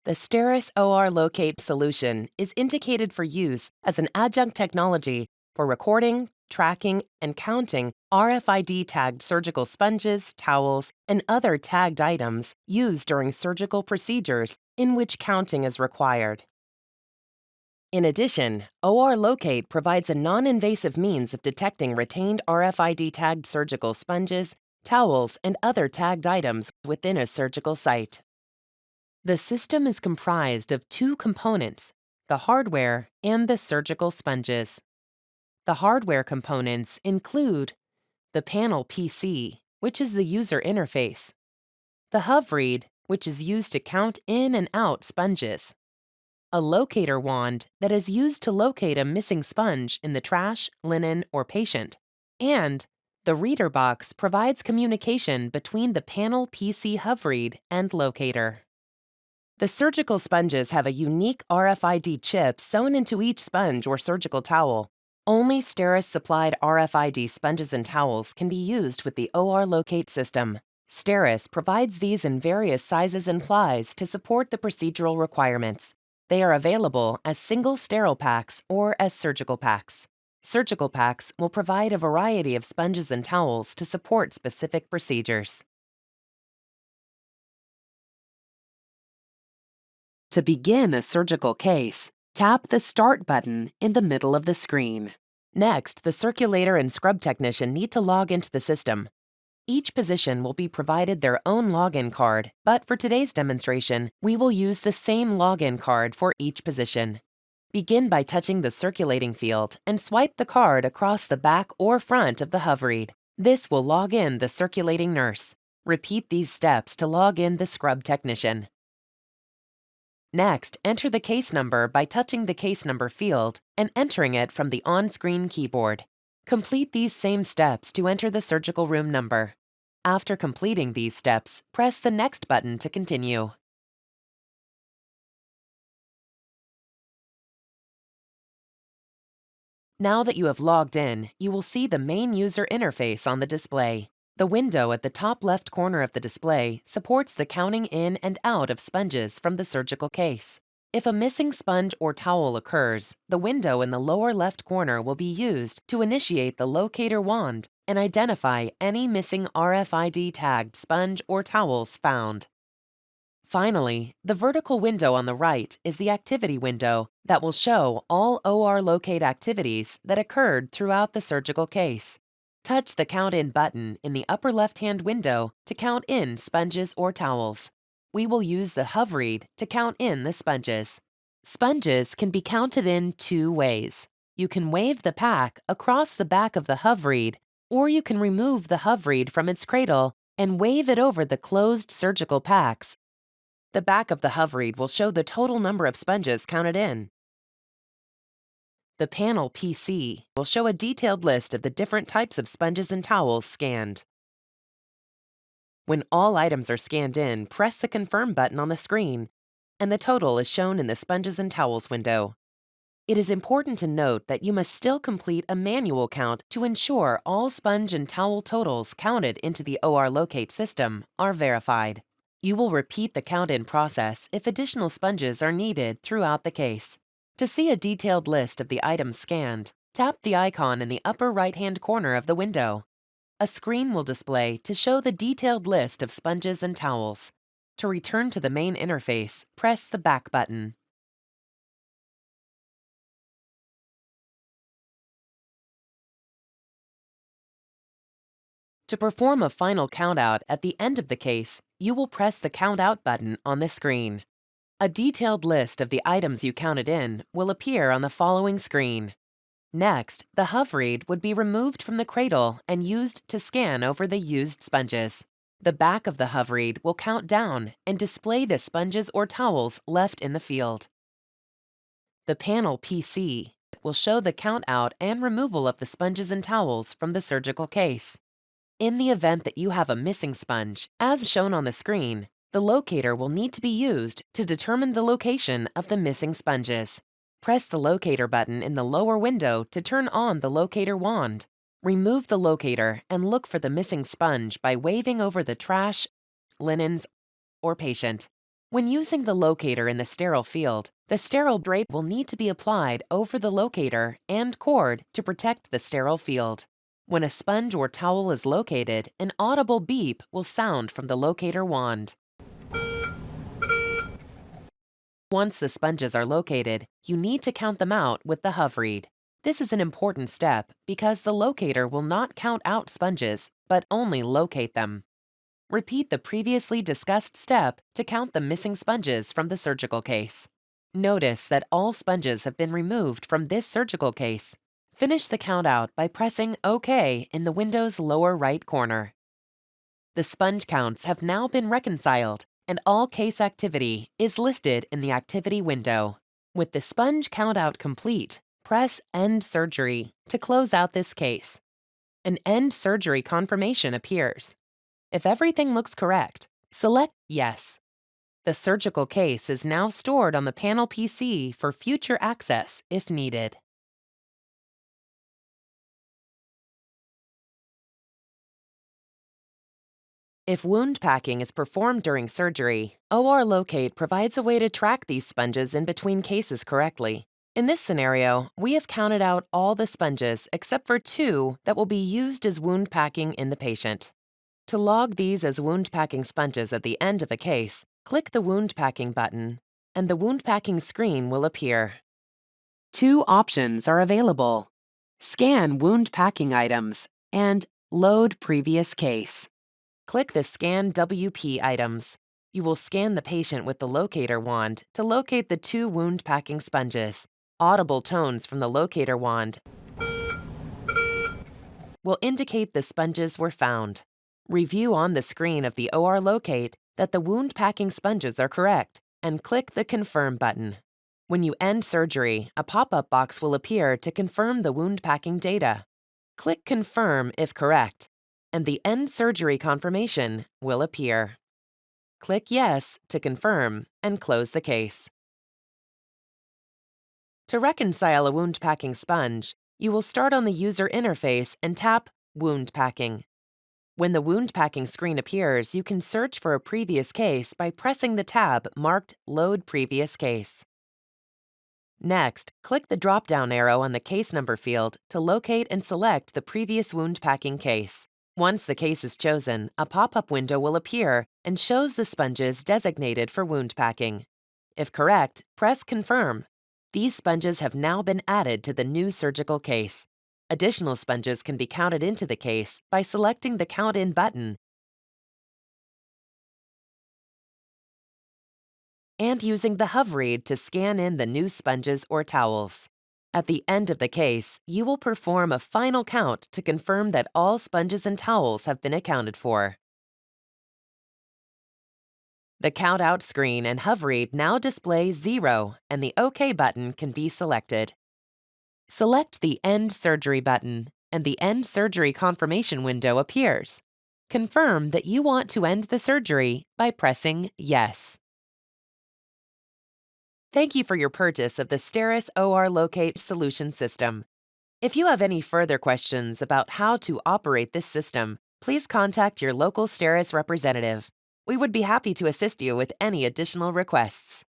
The Steris ORLocate solution is indicated for use as an adjunct technology for recording, tracking, and counting RFID-tagged surgical sponges, towels, and other tagged items used during surgical procedures in which counting is required. In addition, ORLocate provides a non-invasive means of detecting retained RFID-tagged surgical sponges, towels, and other tagged items within a surgical site. The system is comprised of two components, the hardware and the surgical sponges. The hardware components include the panel PC, which is the user interface, the HovRead, which is used to count in and out sponges, a locator wand that is used to locate a missing sponge in the trash, linen, or patient, and the reader box provides communication between the panel PC HovRead and locator. The surgical sponges have a unique RFID chip sewn into each sponge or surgical towel. Only Steris-supplied RFID sponges and towels can be used with the ORLocate system. Steris provides these in various sizes and plies to support the procedural requirements. They are available as single sterile packs or as surgical packs. Surgical packs will provide a variety of sponges and towels to support specific procedures. To begin a surgical case, tap the Start button in the middle of the screen. Next, the circulator and scrub technician need to log into the system. Each position will be provided their own login card, but for today's demonstration, we will use the same login card for each position. Begin by touching the circulating field and swipe the card across the back or front of the HovRead. This will log in the circulating nurse. Repeat these steps to log in the scrub technician. Next, enter the case number by touching the case number field and entering it from the on-screen keyboard. Complete these same steps to enter the surgical room number. After completing these steps, press the Next button to continue. Now that you have logged in, you will see the main user interface on the display. The window at the top left corner of the display supports the counting in and out of sponges from the surgical case. If a missing sponge or towel occurs, the window in the lower left corner will be used to initiate the locator wand and identify any missing RFID-tagged sponge or towels found. Finally, the vertical window on the right is the activity window that will show all ORLocate activities that occurred throughout the surgical case. Touch the Count In button in the upper left-hand window to count in sponges or towels. We will use the HovRead to count in the sponges. Sponges can be counted in two ways. You can wave the pack across the back of the HovRead, or you can remove the HovRead from its cradle and wave it over the closed surgical packs. The back of the HovRead will show the total number of sponges counted in. The panel PC will show a detailed list of the different types of sponges and towels scanned. When all items are scanned in, press the Confirm button on the screen, and the total is shown in the Sponges and Towels window. It is important to note that you must still complete a manual count to ensure all sponge and towel totals counted into the ORLocate system are verified. You will repeat the count-in process if additional sponges are needed throughout the case. To see a detailed list of the items scanned, tap the icon in the upper right-hand corner of the window. A screen will display to show the detailed list of sponges and towels. To return to the main interface, press the Back button. To perform a final countout at the end of the case, you will press the Count Out button on the screen. A detailed list of the items you counted in will appear on the following screen. Next, the HovRead would be removed from the cradle and used to scan over the used sponges. The back of the HovRead will count down and display the sponges or towels left in the field. The panel PC will show the count out and removal of the sponges and towels from the surgical case. In the event that you have a missing sponge, as shown on the screen, the locator will need to be used to determine the location of the missing sponges. Press the locator button in the lower window to turn on the locator wand. Remove the locator and look for the missing sponge by waving over the trash, linens, or patient. When using the locator in the sterile field, the sterile drape will need to be applied over the locator and cord to protect the sterile field. When a sponge or towel is located, an audible beep will sound from the locator wand. Once the sponges are located, you need to count them out with the hover read. This is an important step because the locator will not count out sponges, but only locate them. Repeat the previously discussed step to count the missing sponges from the surgical case. Notice that all sponges have been removed from this surgical case. Finish the count out by pressing OK in the window's lower right corner. The sponge counts have now been reconciled, and all case activity is listed in the activity window. With the sponge count out complete, press End Surgery to close out this case. An End Surgery confirmation appears. If everything looks correct, select Yes. The surgical case is now stored on the panel PC for future access if needed. If wound packing is performed during surgery, ORLocate provides a way to track these sponges in between cases correctly. In this scenario, we have counted out all the sponges except for 2 that will be used as wound packing in the patient. To log these as wound packing sponges at the end of a case, click the Wound Packing button, and the wound packing screen will appear. 2 options are available: Scan Wound Packing Items and Load Previous Case. Click the Scan WP items. You will scan the patient with the locator wand to locate the 2 wound packing sponges. Audible tones from the locator wand will indicate the sponges were found. Review on the screen of the ORLocate that the wound packing sponges are correct and click the Confirm button. When you end surgery, a pop-up box will appear to confirm the wound packing data. Click Confirm if correct, and the End Surgery confirmation will appear. Click Yes to confirm and close the case. To reconcile a wound packing sponge, you will start on the user interface and tap Wound Packing. When the wound packing screen appears, you can search for a previous case by pressing the tab marked Load Previous Case. Next, click the drop-down arrow on the case number field to locate and select the previous wound packing case. Once the case is chosen, a pop-up window will appear and shows the sponges designated for wound packing. If correct, press Confirm. These sponges have now been added to the new surgical case. Additional sponges can be counted into the case by selecting the Count In button and using the hover read to scan in the new sponges or towels. At the end of the case, you will perform a final count to confirm that all sponges and towels have been accounted for. The Count Out screen and hover read now display 0, and the OK button can be selected. Select the End Surgery button, and the End Surgery confirmation window appears. Confirm that you want to end the surgery by pressing Yes. Thank you for your purchase of the STERIS ORLocate solution system. If you have any further questions about how to operate this system, please contact your local STERIS representative. We would be happy to assist you with any additional requests.